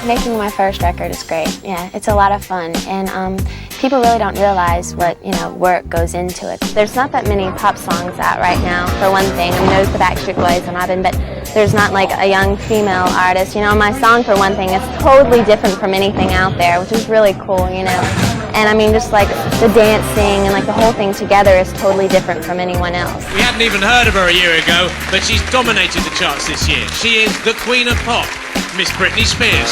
Making my first record is great. Yeah, it's a lot of fun, and people really don't realize what work goes into it. There's not that many pop songs out right now, for one thing. I mean, there's the Backstreet Boys and Robin, but there's not like a young female artist. My song, for one thing, is totally different from anything out there, which is really cool. And I mean, just like the dancing and like the whole thing together is totally different from anyone else. We hadn't even heard of her a year ago, but she's dominated the charts this year. She is the Queen of Pop, Miss Britney Spears.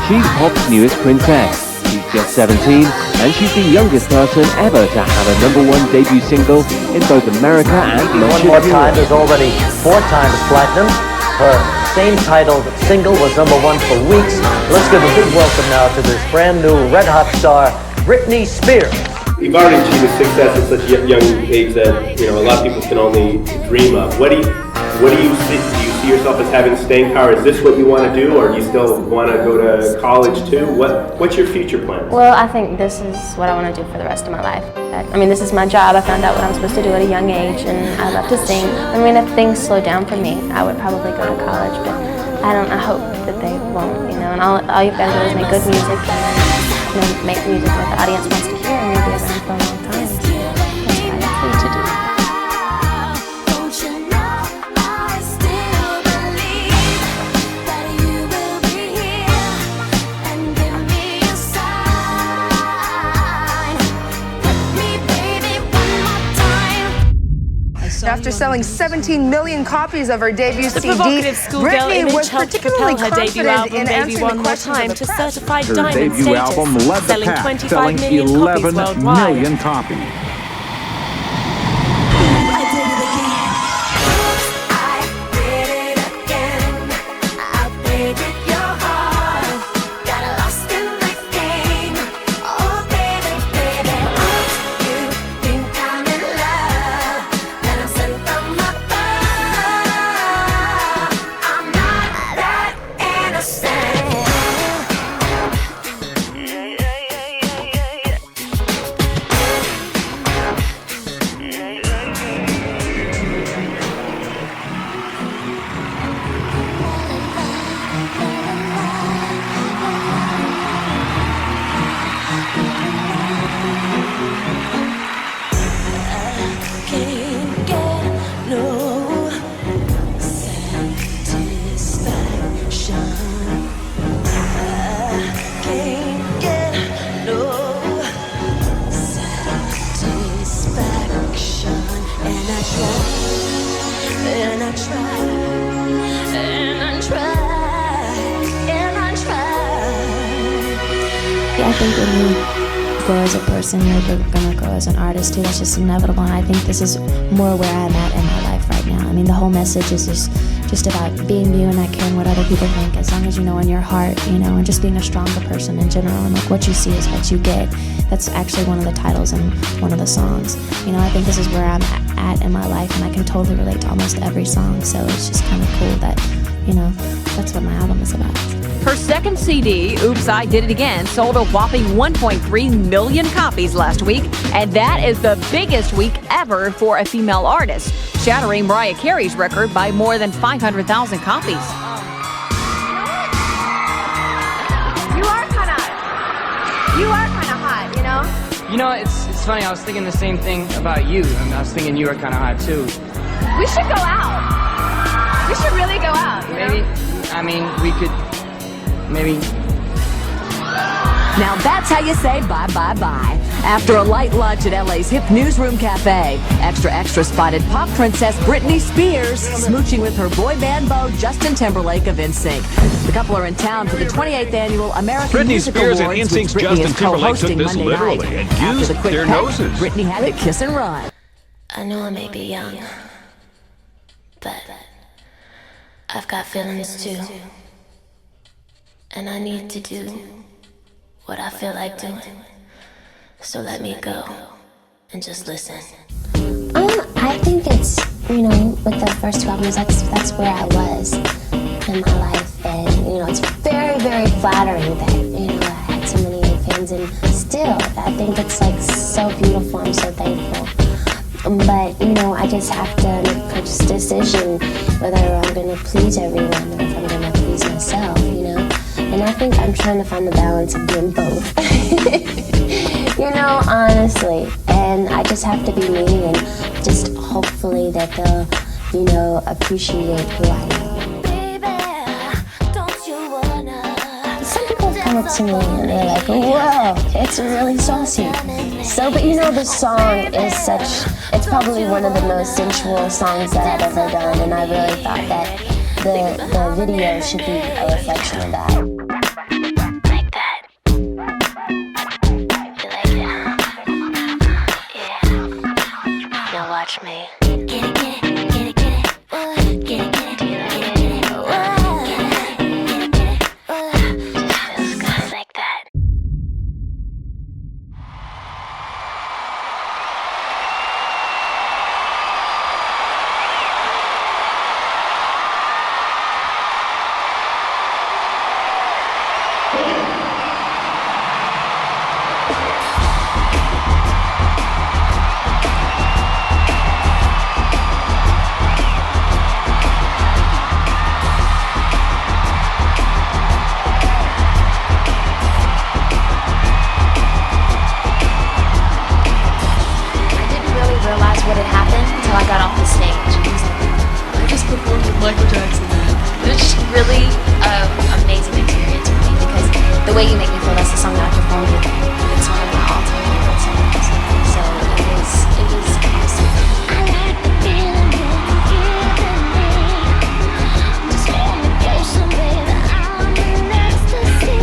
She's pop's newest princess. She's just 17, and she's the youngest person ever to have a #1 debut single in both America and One More Time is already 4 times platinum. Her same-titled single was #1 for weeks. Let's give a big welcome now to this brand new red hot star, Britney Spears. You've already achieved a success at such a young age that a lot of people can only dream of. What do you see? Do you see yourself as having staying power? Is this what you want to do, or do you still want to go to college too? What's your future plan? Well, I think this is what I want to do for the rest of my life. I mean, this is my job. I found out what I'm supposed to do at a young age, and I love to sing. I mean, if things slow down for me, I would probably go to college, but I hope that they won't. And all you've got to do is make good music, and then make music that the audience wants to hear, and you'll be around for a long time. That's what I need to do. After selling 17 million copies of her debut CD, Britney was particularly confident in answering the question of to certified Her diamond debut status, album led the selling pack, 25 selling million 11 copies worldwide. million copies. I think when you grow as a person, you're going to grow as an artist too. That's just inevitable. And I think this is more where I'm at in my life right now. I mean, the whole message is just about being you and not caring what other people think, as long as you know in your heart, and just being a stronger person in general. And like, what you see is what you get. That's actually one of the titles in one of the songs. I think this is where I'm at in my life, and I can totally relate to almost every song. So it's just kind of cool that, that's what my album is about. Her second CD, Oops, I Did It Again, sold a whopping 1.3 million copies last week, and that is the biggest week ever for a female artist, shattering Mariah Carey's record by more than 500,000 copies. You are kind of hot, It's funny, I was thinking the same thing about you. I was thinking you were kind of hot too. We should go out. We should really go out, we could... Maybe. Now that's how you say bye-bye-bye. After a light lunch at LA's hip newsroom cafe, Extra spotted pop princess Britney Spears smooching with her boy band beau Justin Timberlake of NSYNC. The couple are in town for the 28th annual American Britney Music Spears Awards, and NSYNC's which Britney Justin is Timberlake took co-hosting this Monday literally night. and After used the quick their peck, noses. Britney had to kiss and run. I know I may be young, but I've got feelings too. And I need to do what I feel like doing. So let me go and just listen. I think it's, with the first 2 albums, that's where I was in my life. And, it's very, very flattering that, I had so many fans. And still, I think it's, so beautiful. I'm so thankful. But, you know, I just have to make a decision whether I'm going to please everyone or if I'm going to please myself, you know? And I think I'm trying to find the balance of doing both. You know, honestly. And I just have to be me and just hopefully that they'll, you know, appreciate who I am. Some people come up to me and they're like, whoa, it's really saucy. So, but you know, the song is such, it's probably one of the most sensual songs that I've ever done, and I really thought that the video should be a reflection of that. Like that. You like it, huh? Yeah. Now watch me. Get it, get it, get it, get it. Get it, get it, get it, get it. Just feels good like that. What had happened until I got off the stage. I was like, I just performed with Michael Jackson. It was just really amazing experience for me because the way you make me feel, that's the song that I performed with. It's one of my all-time favorite songs. So it was awesome. I like the feeling you're giving me. Just hold me closer, baby. I'm in ecstasy.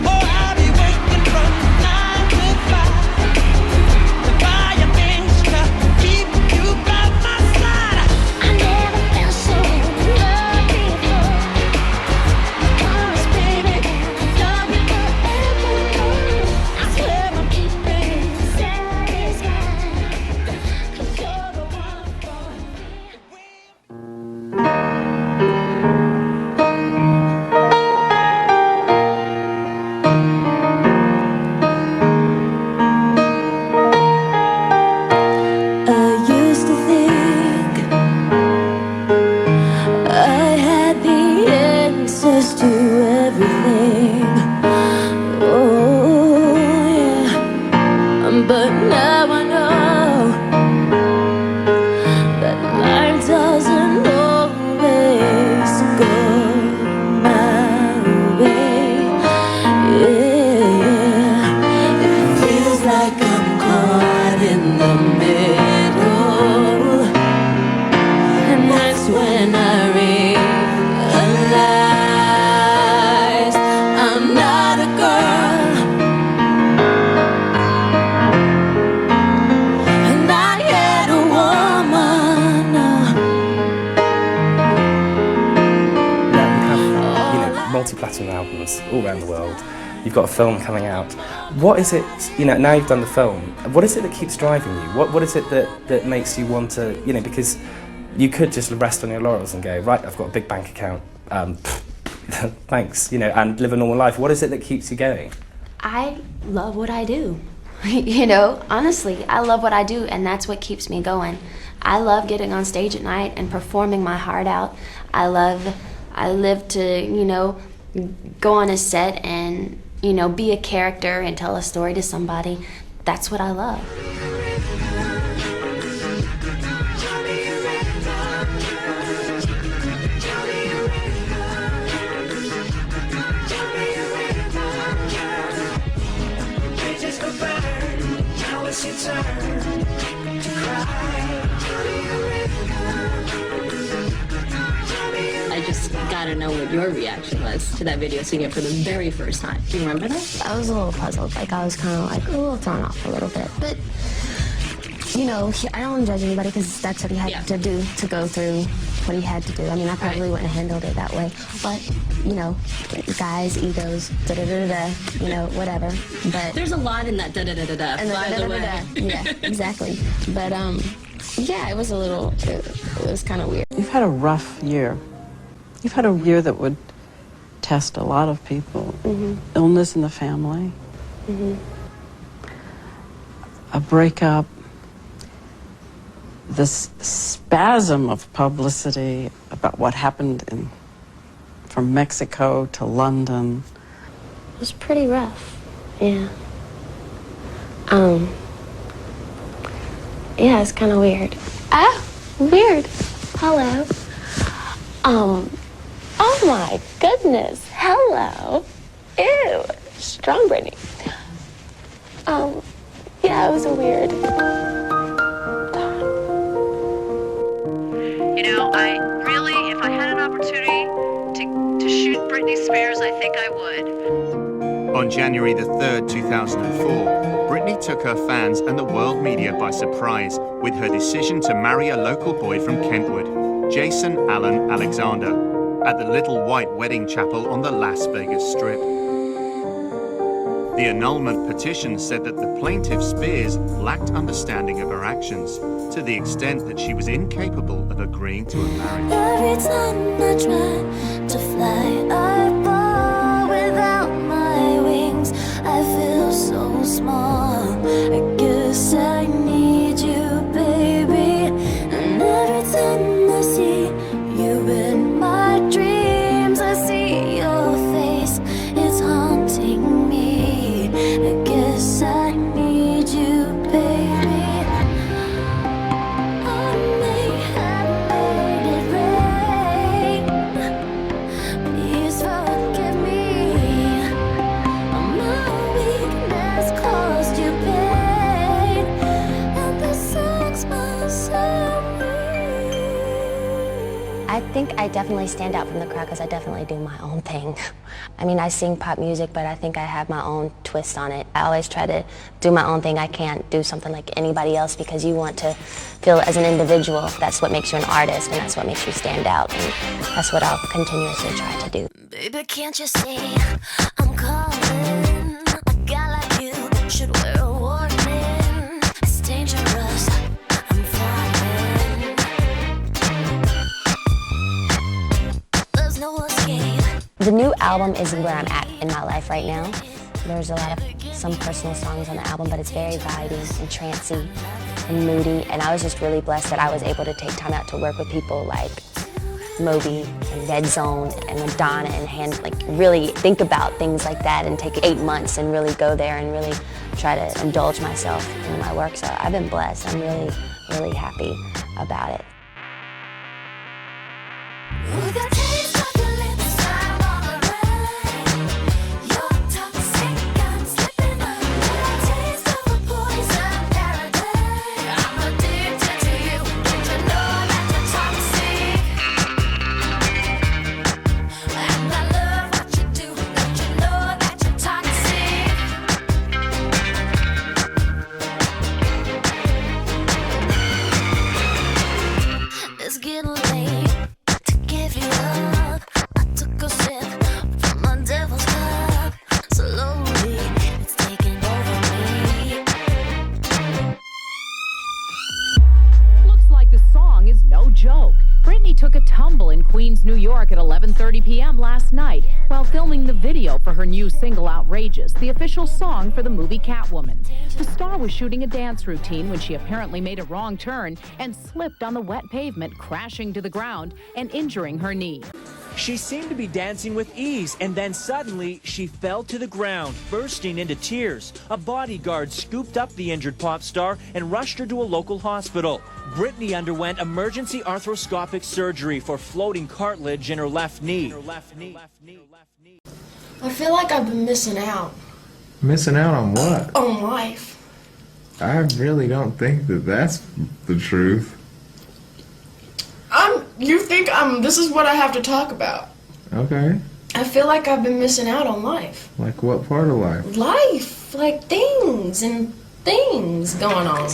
Oh, I'll be waking from 9 to 5. The fire things to keep you by my side. I never felt so in love before. Promise, baby, love you forever. I swear I'll keep it satisfied. 'Cause you're the one for me. I used to think I had the answers to everything. Oh, yeah. But now I know that life doesn't always go my way. Yeah. It feels like I'm caught in the middle, and that's when I realize I'm not a girl, and not yet a woman. Now you have, multi-platinum albums all around the world. You've got a film coming out. What is it, now you've done the film, what is it that keeps driving you? What is it that makes you want to, because you could just rest on your laurels and go, right, I've got a big bank account, thanks, and live a normal life. What is it that keeps you going? I love what I do. Honestly, I love what I do, and that's what keeps me going. I love getting on stage at night and performing my heart out. I live to, go on a set and, be a character and tell a story to somebody. That's what I love. I just gotta know what your reaction was to that video, seeing it for the very first time. Do you remember that? I was a little puzzled. I was kind of a little thrown off a little bit. But, I don't want to judge anybody because that's what he had to do to go through what he had to do. I mean, I probably wouldn't have handled it that way. But, guys, egos, da-da-da-da-da, whatever. But there's a lot in that da-da-da-da-da, by the way. Yeah, exactly. But, it was it was kind of weird. You've had a rough year. You've had a year that would test a lot of people. Mm-hmm. Illness in the family. Mm-hmm. A breakup. this spasm of publicity about what happened from Mexico to London. It was pretty rough, yeah. Yeah, it's kind of weird. Ah, weird. Hello. Oh my goodness. Hello. Ew. Strong Britney. Yeah, it was a weird. You know, I really, if I had an opportunity to shoot Britney Spears, I think I would. On January the 3rd, 2004, Britney took her fans and the world media by surprise with her decision to marry a local boy from Kentwood, Jason Allen Alexander, at the Little White Wedding Chapel on the Las Vegas Strip. The annulment petition said that the plaintiff Spears lacked understanding of her actions, to the extent that she was incapable of agreeing to a marriage. Every time I try to fly, I fall without my wings. I feel so small. I guess I need you, baby. And every time I see you in my dreams, I see your face. It's haunting me. I guess I need you, baby. I may have made it rain. Please forgive me. My weakness caused you pain, and this sucks my soul. I think I definitely stand out from the crowd because I definitely do my own thing. I mean, I sing pop music, but I think I have my own twist on it. I always try to do my own thing. I can't do something like anybody else because you want to feel as an individual. That's what makes you an artist, and that's what makes you stand out. And that's what I'll continuously try to do. Baby, can't you see I'm calling? A guy like you should wear a warning. It's dangerous. I'm falling. There's no escape. The new album is where I'm at in my life right now. There's a lot of some personal songs on the album, but it's very vibey and trancy and moody. And I was just really blessed that I was able to take time out to work with people like Moby and Red Zone and Madonna and really think about things like that and take 8 months and really go there and really try to indulge myself in my work. So I've been blessed. I'm really, really happy about it. It's getting late to give you up. I took a sip from my devil's cup. Slowly, it's taking over me. Looks like the song is no joke. Britney took a tumble in Queens, New York at 11:30 p.m. last night while filming the video for her new single Outrageous, the official song for the movie Catwoman. The star was shooting a dance routine when she apparently made a wrong turn and slipped on the wet pavement, crashing to the ground and injuring her knee. She seemed to be dancing with ease, and then suddenly she fell to the ground, bursting into tears. A bodyguard scooped up the injured pop star and rushed her to a local hospital. Britney underwent emergency arthroscopic surgery for floating cartilage in her left knee. I feel like I've been missing out. Missing out on what? On life. I really don't think that that's the truth. You think this is what I have to talk about. Okay. I feel like I've been missing out on life. Like what part of life? Life, like things going on.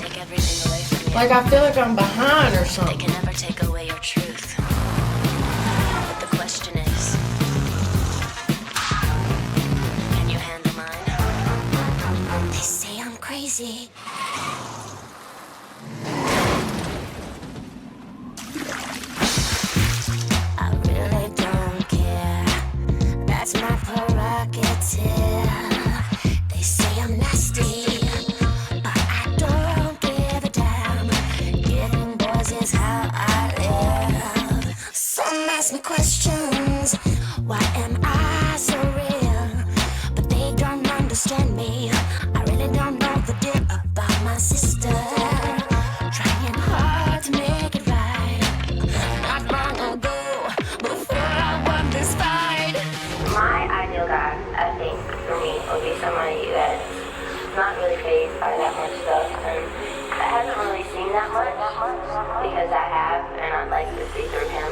Like I feel like I'm behind or something. They can never take away your truth. But the question is, can you handle mine? They say I'm crazy. I really don't care. That's my prerogative. They say I'm nasty, but I don't give a damn. Giving boys phased by that much stuff. And I haven't really seen that much because I have, and I'd like to see through him.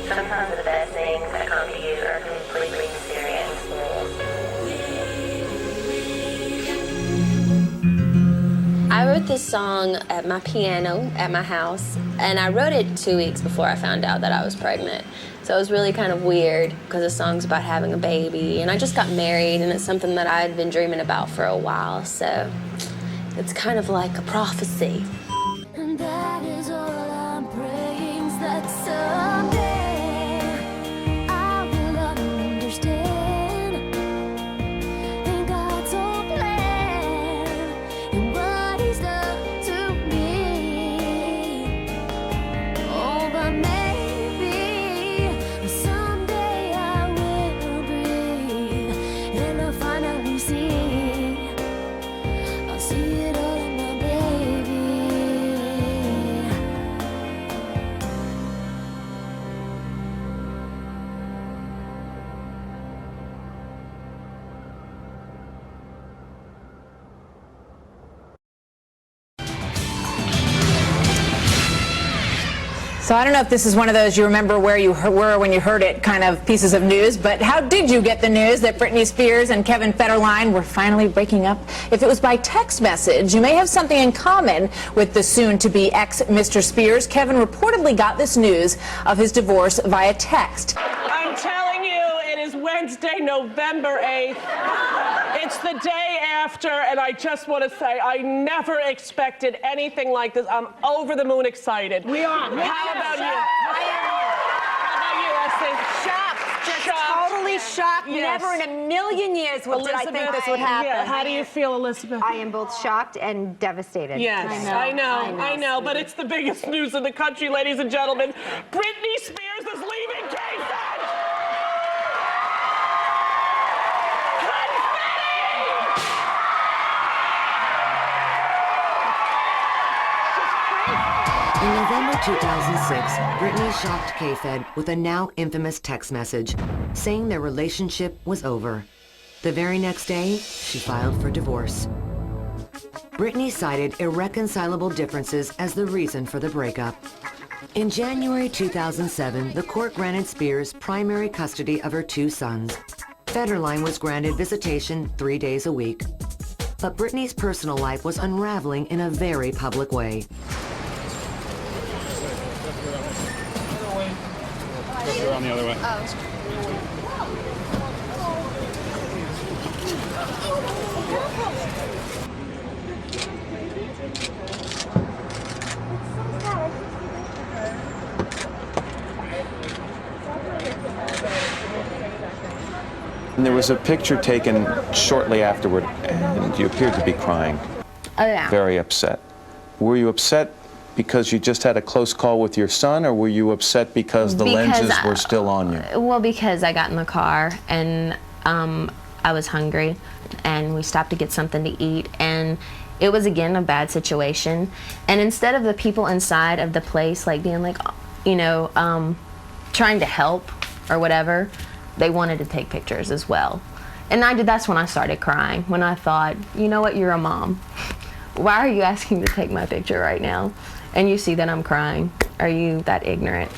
Sometimes the best things that come to you are completely mysterious. I wrote this song at my piano at my house, and I wrote it 2 weeks before I found out that I was pregnant. So it was really kind of weird because the song's about having a baby, and I just got married, and it's something that I had been dreaming about for a while, so it's kind of like a prophecy. And that is all I'm praying, that someday I will understand in God's own plan and what He's done to me. Oh, but maybe someday I will breathe and I'll finally see. I'll see it all in my baby. So I don't know if this is one of those you remember where you were when you heard it kind of pieces of news, but how did you get the news that Britney Spears and Kevin Federline were finally breaking up? If it was by text message, you may have something in common with the soon-to-be ex Mr. Spears. Kevin reportedly got this news of his divorce via text. I'm telling you, it is Wednesday, November 8th. It's the day after, and I just want to say I never expected anything like this. I'm over the moon excited. We are. How about you? How about you, Essie? Shocked. Just Shocked. totally shocked. Yes. Never in a million years did I think this would happen. Yeah. How do you feel, Elizabeth? I am both shocked and devastated. Yes, I know, but it's the biggest news in the country, ladies and gentlemen. Britney Spears is leaving K-Fed! In November 2006, Britney shocked K-Fed with a now infamous text message saying their relationship was over. The very next day, she filed for divorce. Britney cited irreconcilable differences as the reason for the breakup. In January 2007, the court granted Spears primary custody of her 2 sons. Federline was granted visitation 3 days a week. But Britney's personal life was unraveling in a very public way. Around the other way. And there was a picture taken shortly afterward, and you appeared to be crying. Oh, yeah. Very upset. Were you upset because you just had a close call with your son, or were you upset because the lenses were still on you? Well, because I got in the car and I was hungry and we stopped to get something to eat, and it was again a bad situation. And instead of the people inside of the place like being like, you know, trying to help or whatever, they wanted to take pictures as well. And that's when I started crying, when I thought, you know what, you're a mom. Why are you asking to take my picture right now? And you see that I'm crying. Are you that ignorant?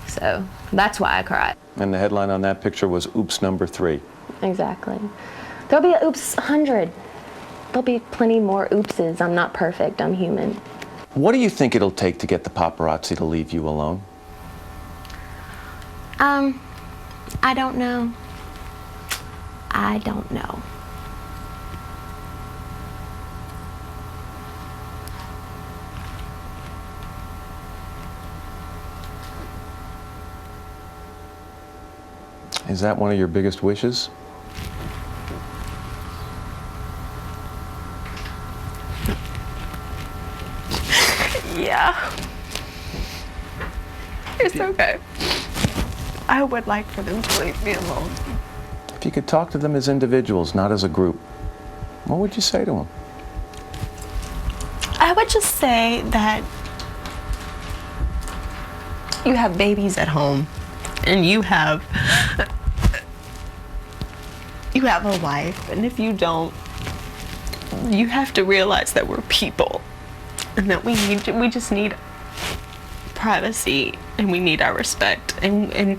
So that's why I cried. And the headline on that picture was Oops Number 3. Exactly. There'll be an oops 100. There'll be plenty more oopses. I'm not perfect, I'm human. What do you think it'll take to get the paparazzi to leave you alone? I don't know. I don't know. Is that one of your biggest wishes? Yeah. It's okay. I would like for them to leave me alone. If you could talk to them as individuals, not as a group, what would you say to them? I would just say that you have babies at home and you have you have a life, and if you don't, you have to realize that we're people, and that we just need privacy, and we need our respect, and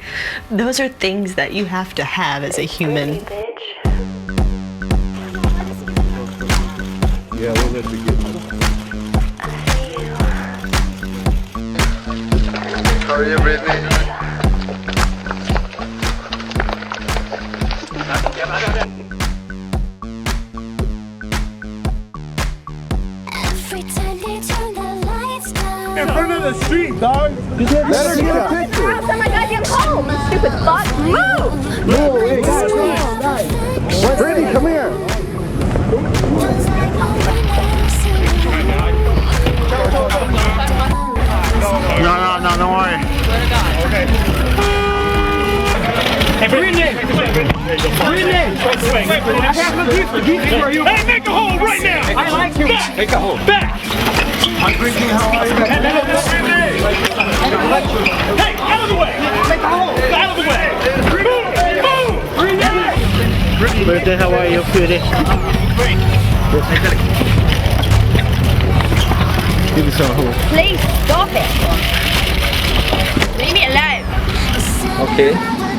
those are things that you have to have as a human. Yeah, we'll let you get me. How are you, Brittany? Every time they turn the lights down. In front of the street, dog. Let her get a picture. Grab some of my goddamn phone, stupid fuck. Move! No, hey, guys. Brittany, come here. No, don't worry. Okay. Hey, Brittany! Brittany! I have no gift for you. Hey, make a hole right now! I like you. Back! Make a hole. Back! I'm Brittany, how are you? Hey, out of the way! Make a hole! Out of the way! Move! Brittany! Birthday, how are you, cutie? Give me some hole. Please, stop it! Leave me alone! Okay.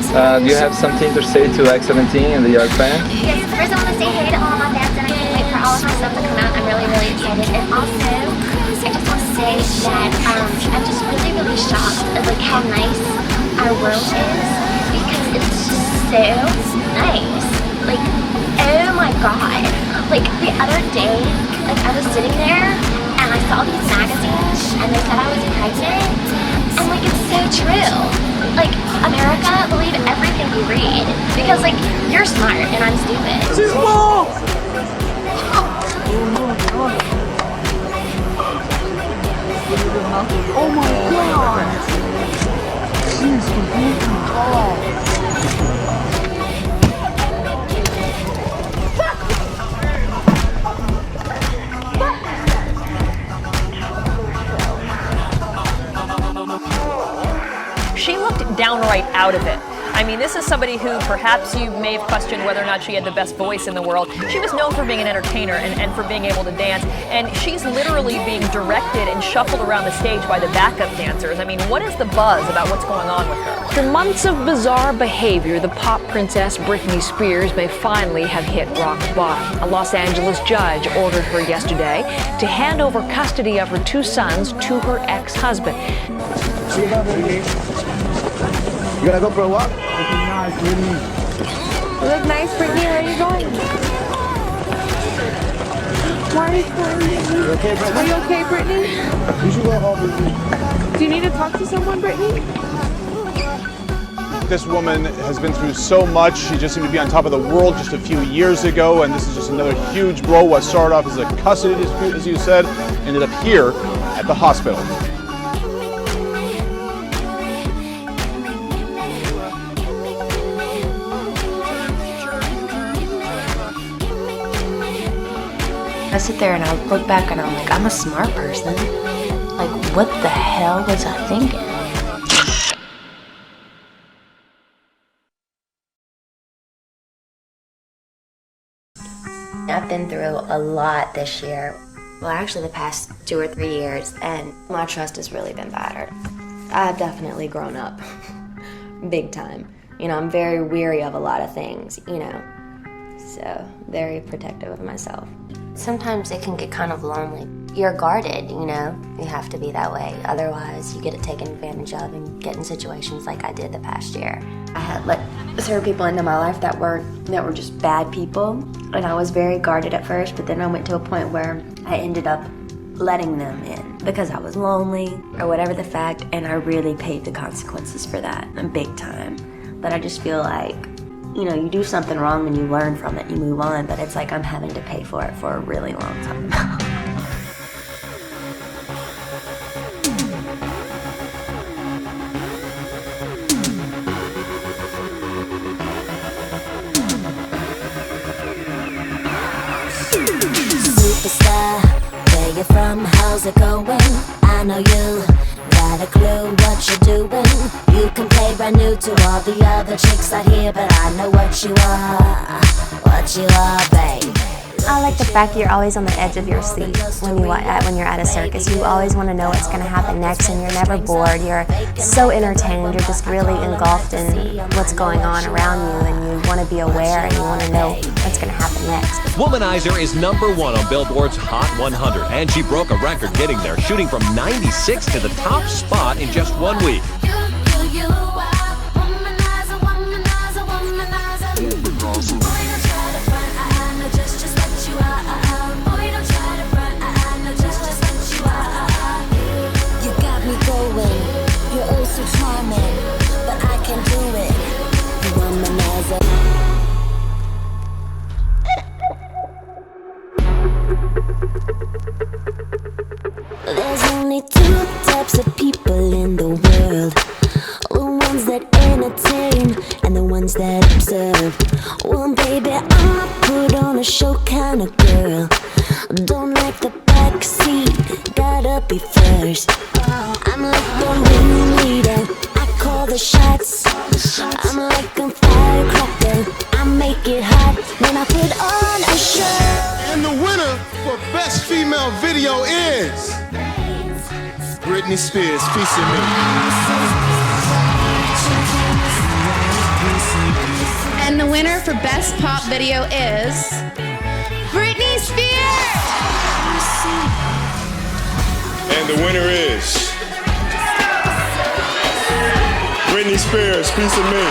Do you have something to say to X17 and the York fan? Yes, first I want to say hey to all my fans, and I can't wait for all of my stuff to come out. I'm really, really excited. And also, I just want to say that I'm just really, really shocked at like how nice our world is, because it's just so nice. Like, oh my god. Like the other day, like I was sitting there and I saw these magazines and they said I was pregnant, and like it's so true. Like, America, believe everything you read, because like you're smart and I'm stupid. She's small! Oh my god! She's freaking tall. She looked downright out of it. I mean, this is somebody who perhaps you may have questioned whether or not she had the best voice in the world. She was known for being an entertainer and for being able to dance, and she's literally being directed and shuffled around the stage by the backup dancers. I mean, what is the buzz about what's going on with her? After months of bizarre behavior, the pop princess Britney Spears may finally have hit rock bottom. A Los Angeles judge ordered her yesterday to hand over custody of her two sons to her ex-husband. You gotta go for a walk? You look nice, Brittany. Where are you going? Why are you crying? You okay, Brittany? Are you okay, Brittany? You should go home with me. Do you need to talk to someone, Brittany? This woman has been through so much. She just seemed to be on top of the world just a few years ago, and this is just another huge blow. What started off as a custody dispute, as you said, ended up here at the hospital. I sit there and I look back and I'm like, I'm a smart person. Like, what the hell was I thinking? I've been through a lot this year. Well, actually the past 2 or 3 years, and my trust has really been battered. I've definitely grown up, big time. You know, I'm very weary of a lot of things, you know, so very protective of myself. Sometimes it can get kind of lonely. You're guarded, you know, you have to be that way. Otherwise, you get taken advantage of and get in situations like I did the past year. I had let certain people into my life that were just bad people, and I was very guarded at first, but then I went to a point where I ended up letting them in because I was lonely or whatever the fact, and I really paid the consequences for that, big time. But I just feel like, you know, you do something wrong and you learn from it, you move on, but it's like I'm having to pay for it for a really long time. Superstar, where you from? How's it going? I know you got got a clue what you're doing. You can play brand new to all the other chicks out here, but I know what you are, babe. I like the fact that you're always on the edge of your seat when you're at a circus. You always want to know what's going to happen next, and you're never bored. You're so entertained. You're just really engulfed in what's going on around you, and you want to be aware, and you want to know what's going to happen next. Womanizer is #1 on Billboard's Hot 100, and she broke a record getting there, shooting from 96 to the top spot in just 1 week. There's only two types of people in the world. The ones that entertain and the ones that observe. Well, baby, I'm a put on a show kind of girl. Don't like the back seat, gotta be first. I'm like the ringleader, I call the shots. I'm like a firecracker, I make it hot when I put on a shirt. And the winner for Best Female Video is Britney Spears, featuring me. And the winner for Best Pop Video is Britney Spears! And the winner is Britney Spears, featuring me.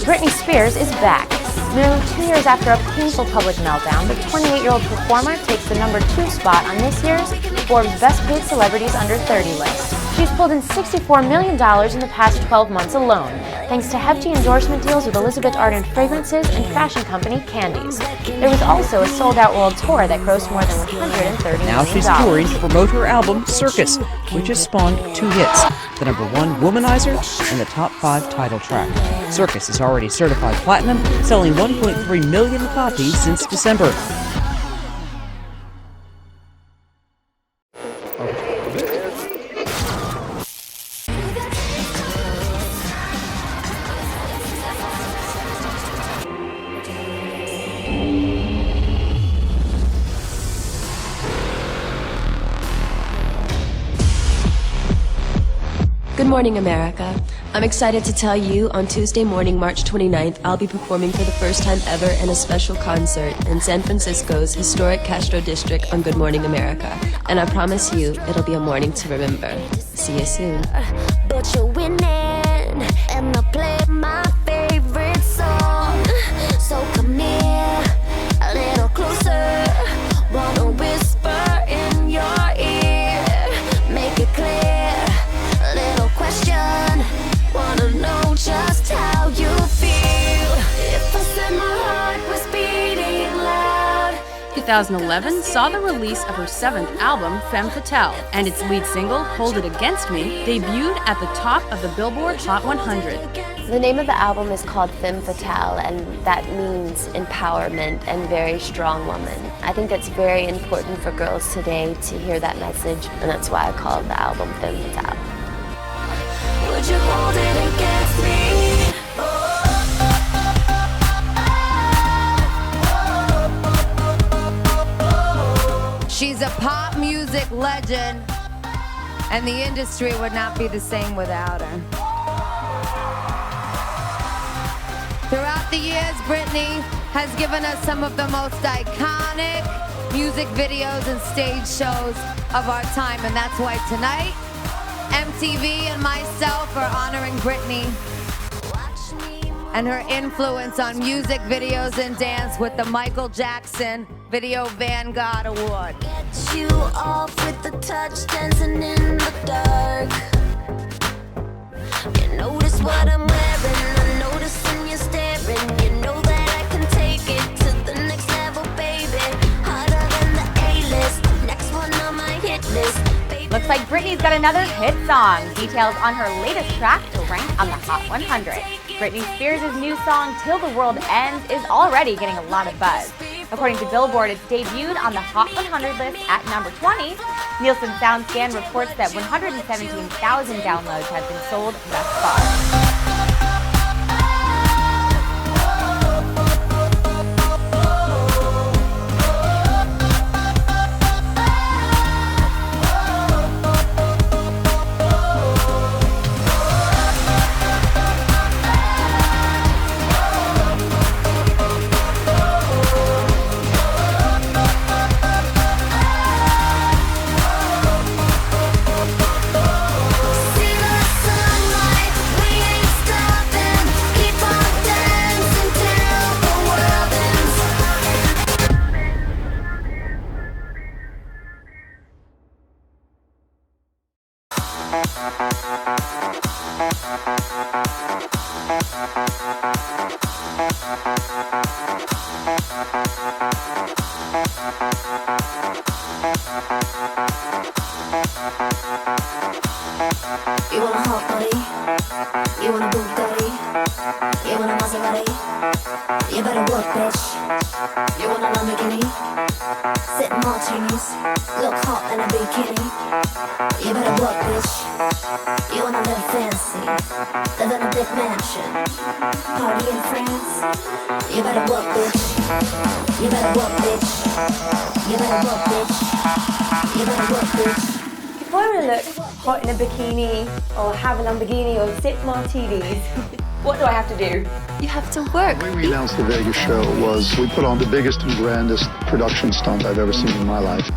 Britney Spears is back. Nearly 2 years after a painful public meltdown, the 28-year-old performer takes the #2 spot on this year's Forbes Best Paid Celebrities Under 30 list. She's pulled in $64 million in the past 12 months alone, thanks to hefty endorsement deals with Elizabeth Arden Fragrances and fashion company Candies. There was also a sold-out world tour that grossed more than $130 million. Now she's touring to promote her album, Circus, which has spawned 2 hits, the #1 Womanizer and the top 5 title track. Circus is already certified platinum, selling 1.3 million copies since December. Good morning, America. I'm excited to tell you on Tuesday morning, March 29th, I'll be performing for the first time ever in a special concert in San Francisco's historic Castro District on Good Morning America. And I promise you, it'll be a morning to remember. See you soon. But you're winning, and I play my favorite song. So come here, a little closer. Wanna whisper in your ear, make it clear. Question, wanna know just how you feel. If I said my heart was beating loud. 2011 saw the release of her 7th album, Femme Fatale, and its lead single, Hold It Against Me, debuted at the top of the Billboard Hot 100. The name of the album is called Femme Fatale, and that means empowerment and very strong woman. I think that's very important for girls today to hear that message, and that's why I called the album Femme Fatale. Would you hold it against me? She's a pop music legend, and the industry would not be the same without her. Throughout the years, Britney has given us some of the most iconic music videos and stage shows of our time, and that's why tonight, MTV and myself are honoring Britney and her influence on music videos and dance with the Michael Jackson Video Vanguard Award. Get you off with the touch, dancing in the dark. You notice what I'm wearing, I'm noticing you're staring. You know that I can take it to the next level, baby. Harder than the A-list, next one on my hit list. Looks like Britney's got another hit song. Details on her latest track to rank on the Hot 100. Britney Spears' new song, Till the World Ends, is already getting a lot of buzz. According to Billboard, it's debuted on the Hot 100 list at number 20. Nielsen SoundScan reports that 117,000 downloads have been sold thus far. You want a hot body? You want a Bugatti? You want a Maserati? You better work, bitch. You want a Lamborghini? Sip martinis, look hot in a bikini. You better work, bitch. You wanna live fancy, live in a big mansion, party in France. You better work, bitch. You better work, bitch. You better work, bitch. You better work, bitch. If I want to look hot in a bikini or have a Lamborghini or sip martinis, what do I have to do? You have to work. The way we announced the Vegas show was we put on the biggest and grandest production stunt I've ever seen in my life.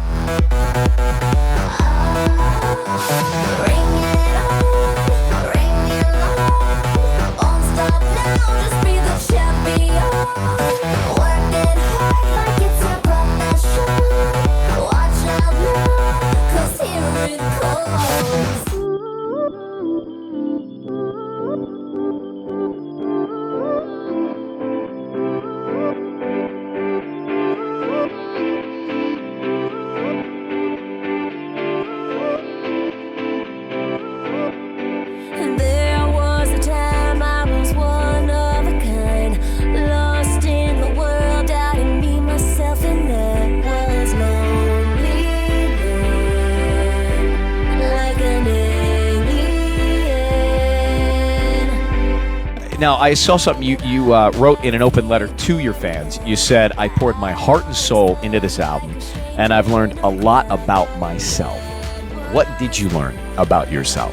Now, I saw something you wrote in an open letter to your fans. You said, I poured my heart and soul into this album, and I've learned a lot about myself. What did you learn about yourself?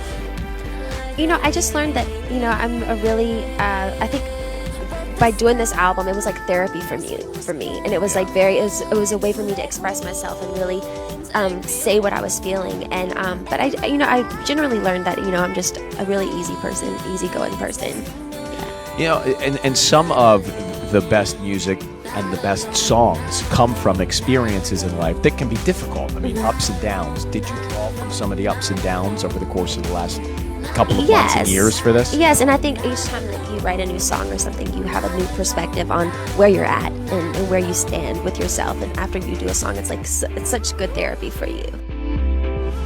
You know, I just learned that, you know, I'm a really, I think by doing this album, it was like therapy for me. And it was like it was a way for me to express myself and really say what I was feeling. And, but I generally learned that, you know, I'm just a really easy person, easygoing person. You know, and some of the best music and the best songs come from experiences in life that can be difficult. I mean, ups and downs. Did you draw from some of the ups and downs over the course of the last couple of months and years for this? Yes, and I think each time that you write a new song or something, you have a new perspective on where you're at and where you stand with yourself. And after you do a song, it's like it's such good therapy for you.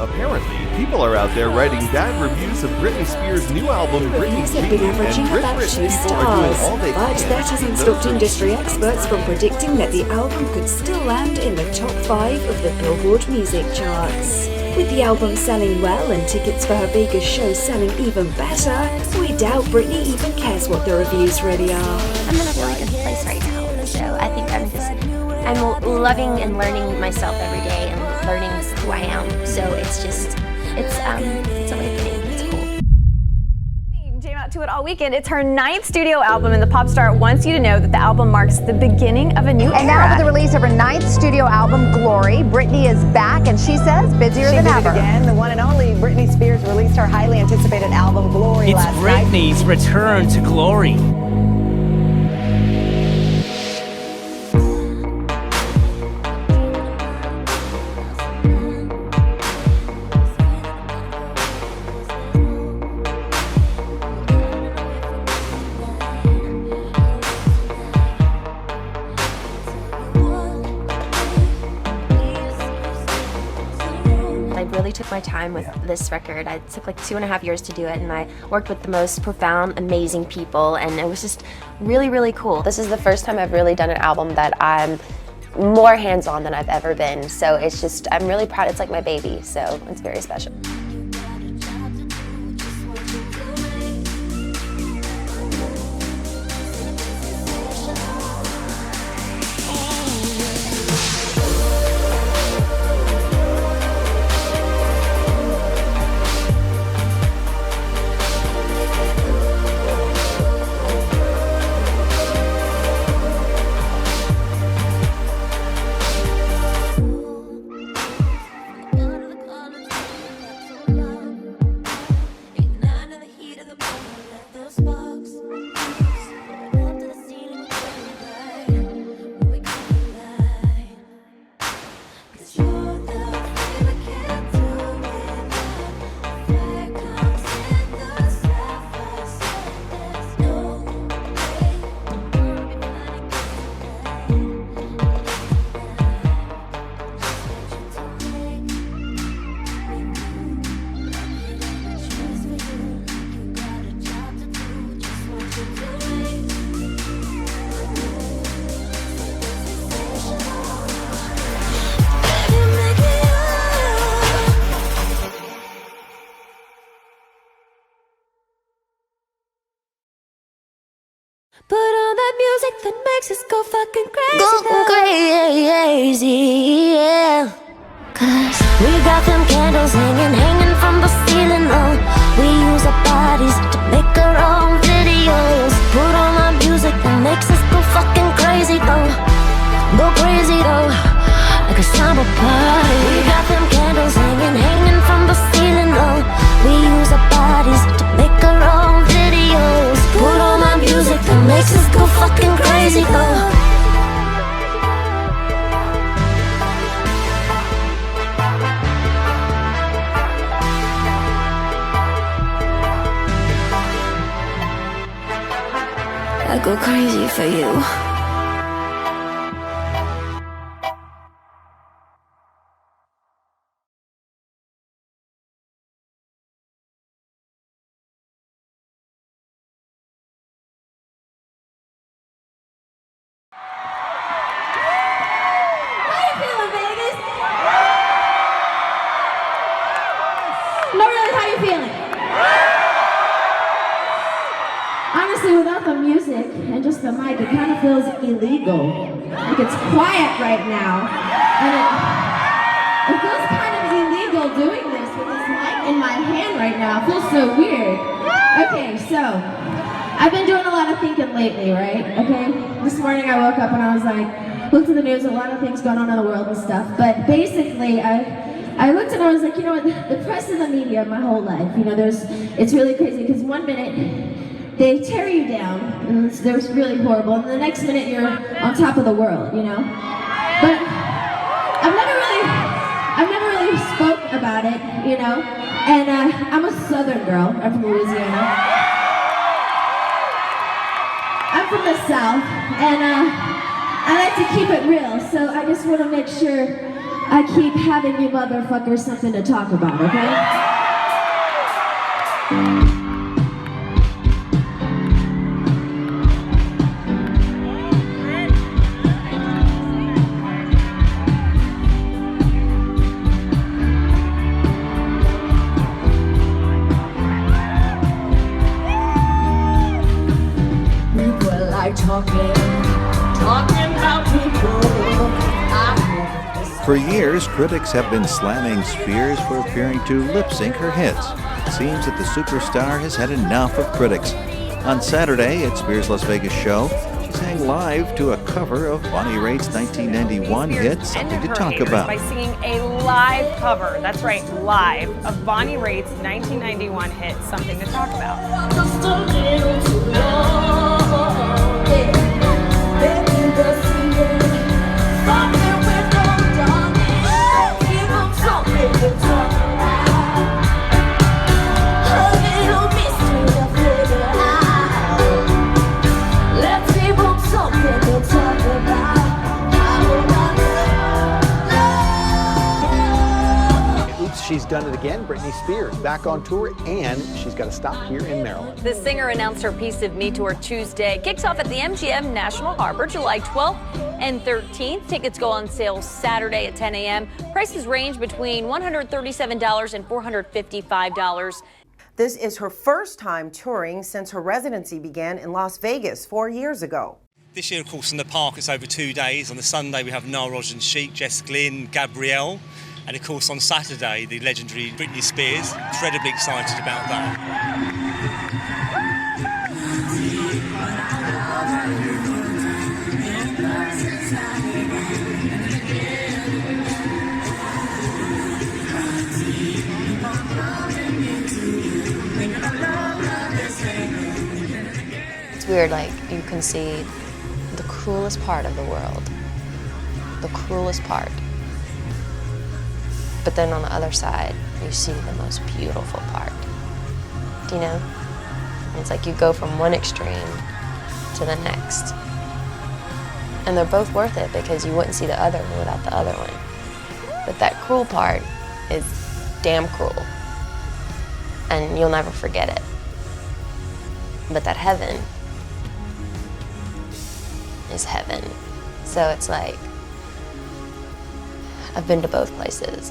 Apparently, people are out there writing bad reviews of Britney Spears' new album, Britney Spears, and rich people are doing all they but can. that hasn't stopped industry experts from predicting that the album could still land in the top 5 of the Billboard music charts. With the album selling well and tickets for her Vegas show selling even better, we doubt Britney even cares what the reviews really are. I'm in a really good place right now, so I think I'm loving and learning myself every day and learning who I am. So it's awakening. It's cool. Jam out to it all weekend. It's her 9th studio album, and the pop star wants you to know that the album marks the beginning of a new era. And now with the release of her 9th studio album, Glory, Britney is back, and she says busier than ever. Again, the one and only Britney Spears released her highly anticipated album, Glory, last night. It's Britney's return to glory. Took my time with this record. I took like 2.5 years to do it, and I worked with the most profound, amazing people, and it was just really, really cool. This is the first time I've really done an album that I'm more hands-on than I've ever been. So it's just, I'm really proud. It's like my baby, so it's very special. Put on that music that makes us go fucking crazy. Go crazy, yeah. Cause we got them candles hanging from the ceiling, oh. We use our bodies to make our own videos. Put on that music that makes us go fucking crazy, though. Go crazy, though. Like a summer party. We got them candles hanging from the ceiling, oh. We use our bodies to make our own videos. Put on that music that makes us go fucking crazy, though. I go crazy for you. Honestly, without the music and just the mic, it kind of feels illegal. Like it's quiet right now, and it feels kind of illegal doing this with this mic in my hand right now. It feels so weird. Okay, so I've been doing a lot of thinking lately, right? Okay, this morning I woke up and I was like, looked at the news, a lot of things going on in the world and stuff. But basically, I looked and I was like, you know what? The press and the media, my whole life, you know, it's really crazy because one minute they tear you down, and they're really horrible, and the next minute you're on top of the world, you know? But I've never really spoke about it, you know? And I'm a Southern girl, I'm from Louisiana. I'm from the South, and I like to keep it real, so I just want to make sure I keep having you motherfuckers something to talk about, okay? For years, critics have been slamming Spears for appearing to lip-sync her hits. It seems that the superstar has had enough of critics. On Saturday at Spears' Las Vegas show, she sang live to a cover of Bonnie Raitt's 1991 hit, Something to Talk About. By singing a live cover, that's right, live, of Bonnie Raitt's 1991 hit, Something to Talk About. she's done it again. Britney Spears back on tour, and she's got to stop here in Maryland. The singer announced her Piece of Me tour Tuesday. Kicks off at the MGM National Harbor July 12th and 13th. Tickets go on sale Saturday at 10 a.m. Prices range between $137 and $455. This is her first time touring since her residency began in Las Vegas 4 years ago. This year, of course, in the park, it's over 2 days. On the Sunday, we have Nile Rodgers and Chic, Jess Glynne, Gabrielle. And of course, on Saturday, the legendary Britney Spears. Incredibly excited about that. It's weird, like, you can see the cruelest part of the world, the cruelest part. But then on the other side, you see the most beautiful part. Do you know? It's like you go from one extreme to the next. And they're both worth it because you wouldn't see the other one without the other one. But that cruel part is damn cruel. And you'll never forget it. But that heaven is heaven. So it's like, I've been to both places.